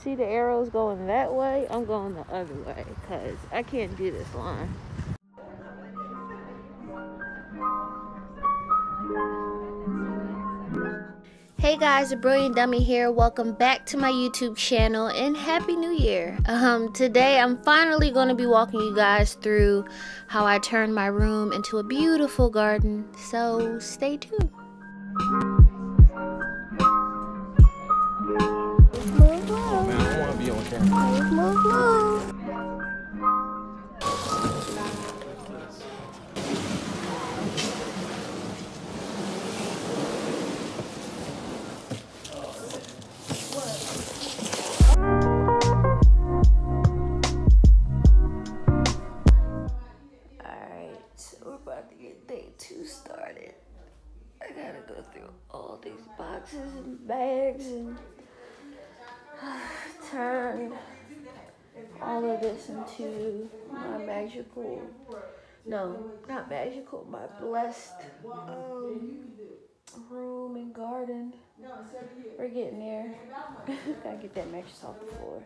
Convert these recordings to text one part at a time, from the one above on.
See the arrows going that way? I'm going the other way because I can't do this line. Hey guys, a Brilliant Dummy here. Welcome back to my YouTube channel and Happy New Year. Today I'm finally going to be walking you guys through how I turned my room into a beautiful garden. So stay tuned. Move, move. Oh man, I don't want to be on camera. Move, move. Day 2 started. I gotta go through all these boxes and bags and turn all of this into my magical, no, not magical, my blessed room and garden. We're getting there. Gotta get that mattress off the floor.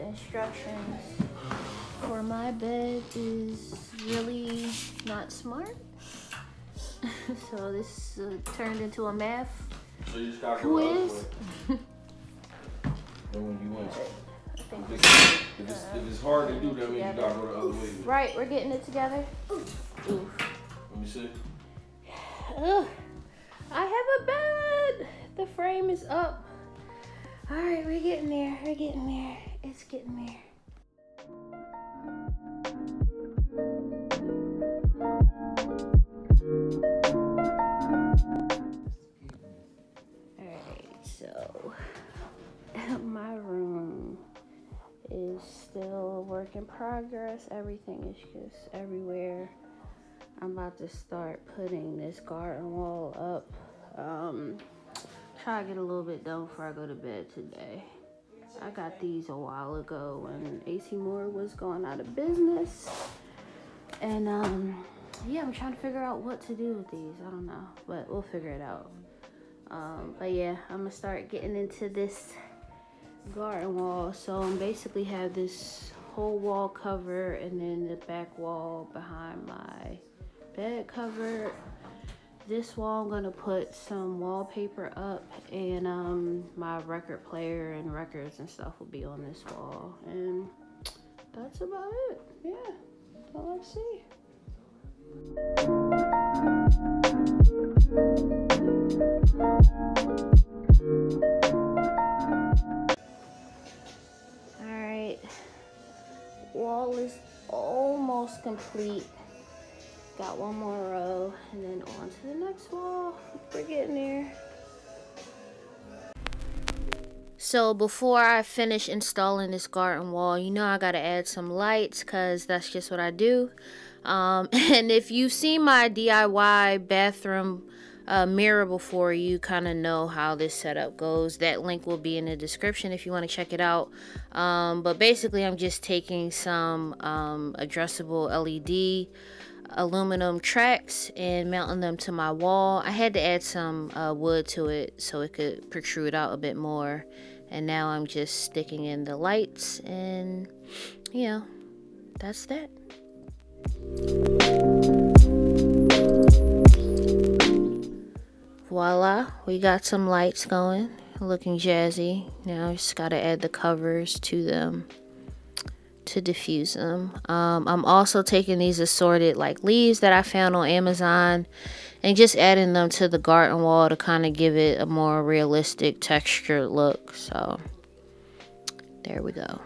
Instructions for my bed is really not smart. So this turned into a math quiz. If it's hard to do, that means you gotta go the other way. Right, we're getting it together. Oof. Let me see. I have a bed. The frame is up. All right, we're getting there. We're getting there. It's getting there. Alright, so my room is still a work in progress. Everything is just everywhere. I'm about to start putting this garden wall up. Try to get a little bit done before I go to bed today. I got these a while ago when AC Moore was going out of business. And yeah, I'm trying to figure out what to do with these. I don't know, but we'll figure it out. But yeah, I'm gonna start getting into this garden wall. So I'm basically have this whole wall cover and then the back wall behind my bed covered. This wall I'm gonna put some wallpaper up, and my record player and records and stuff will be on this wall, and that's about it. Yeah, so let's see. All right, wall is almost complete. Got one more row and then on to the next wall. We're getting there. So before I finish installing this garden wall, you know I gotta add some lights because that's just what I do. And if you've seen my DIY bathroom mirror before, you kind of know how this setup goes. That link will be in the description if you want to check it out. But basically I'm just taking some addressable LED aluminum tracks and mounting them to my wall. I had to add some wood to it so it could protrude out a bit more, and now I'm just sticking in the lights, and you know, that's that. Voila, we got some lights going, looking jazzy. Now I just gotta add the covers to them to diffuse them. I'm also taking these assorted like leaves that I found on Amazon and just adding them to the garden wall to kind of give it a more realistic textured look. So there we go.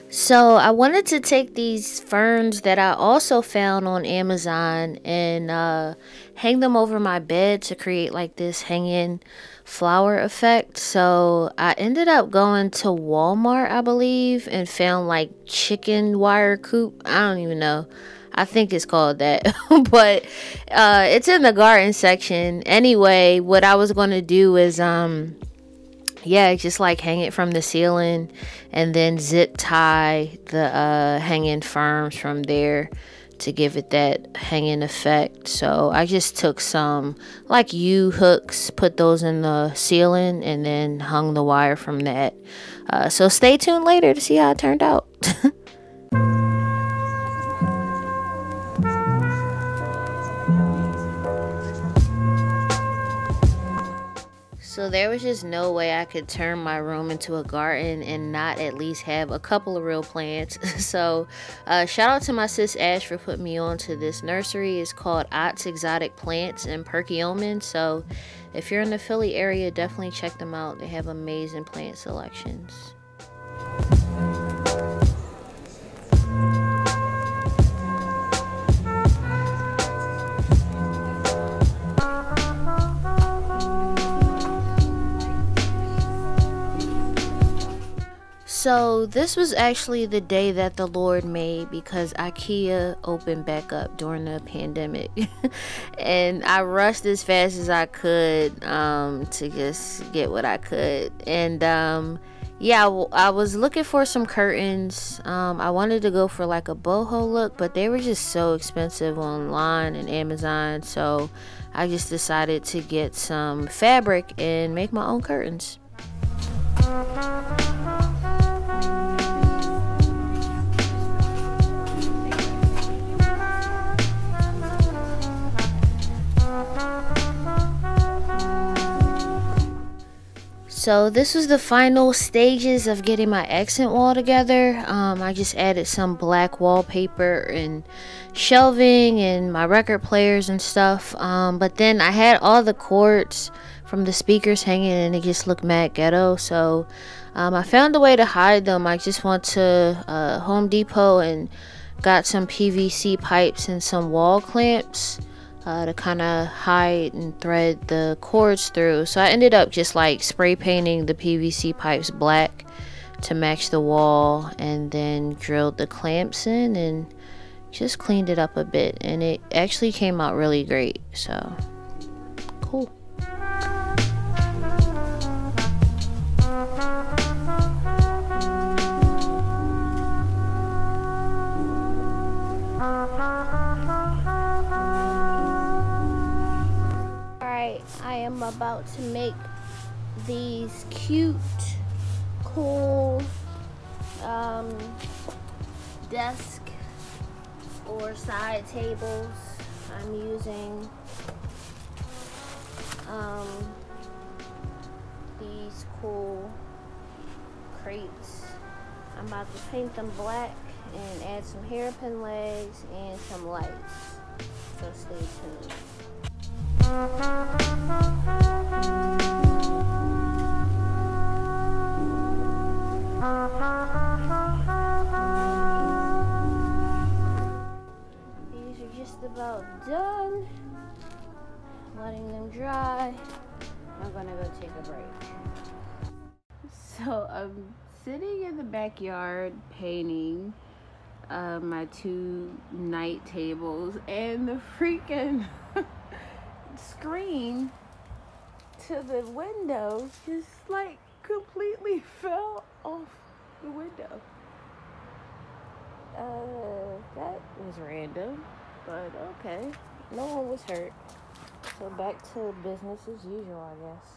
So I wanted to take these ferns that I also found on Amazon and hang them over my bed to create like this hanging flower effect. So I ended up going to Walmart, I believe, and found like chicken wire coop. I don't even know. I think it's called that. But it's in the garden section. Anyway, what I was going to do is yeah, just like hang it from the ceiling and then zip tie the hanging firms from there to give it that hanging effect. So I just took some like U hooks, put those in the ceiling, and then hung the wire from that. So stay tuned later to see how it turned out. So there was just no way I could turn my room into a garden and not at least have a couple of real plants. So shout out to my sis Ash for putting me on to this nursery. It's called Ott's Exotic Plants in Perkiomen. So if you're in the Philly area, definitely check them out. They have amazing plant selections. So this was actually the day that the Lord made, because IKEA opened back up during the pandemic. And I rushed as fast as I could to just get what I could. And yeah, I was looking for some curtains. I wanted to go for like a boho look, but they were just so expensive online and Amazon. So I just decided to get some fabric and make my own curtains. So this was the final stages of getting my accent wall together. I just added some black wallpaper and shelving and my record players and stuff. But then I had all the cords from the speakers hanging and it just looked mad ghetto. So I found a way to hide them. I just went to Home Depot and got some PVC pipes and some wall clamps to kind of hide and thread the cords through. So I ended up just like spray painting the PVC pipes black to match the wall, and then drilled the clamps in and just cleaned it up a bit, and it actually came out really great. So cool. I am about to make these cute, cool desk or side tables. I'm using these cool crates. I'm about to paint them black and add some hairpin legs and some lights. So stay tuned. These are just about done. Letting them dry. I'm gonna go take a break. So I'm sitting in the backyard painting my two night tables, and the freaking screen to the window just like completely fell off the window. That was random, but okay. No one was hurt. So back to business as usual, I guess.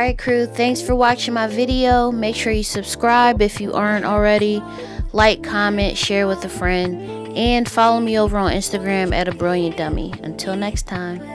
Alright crew, thanks for watching my video. Make sure you subscribe if you aren't already. Like, comment, share with a friend. And follow me over on Instagram at A Brilliant Dummy. Until next time.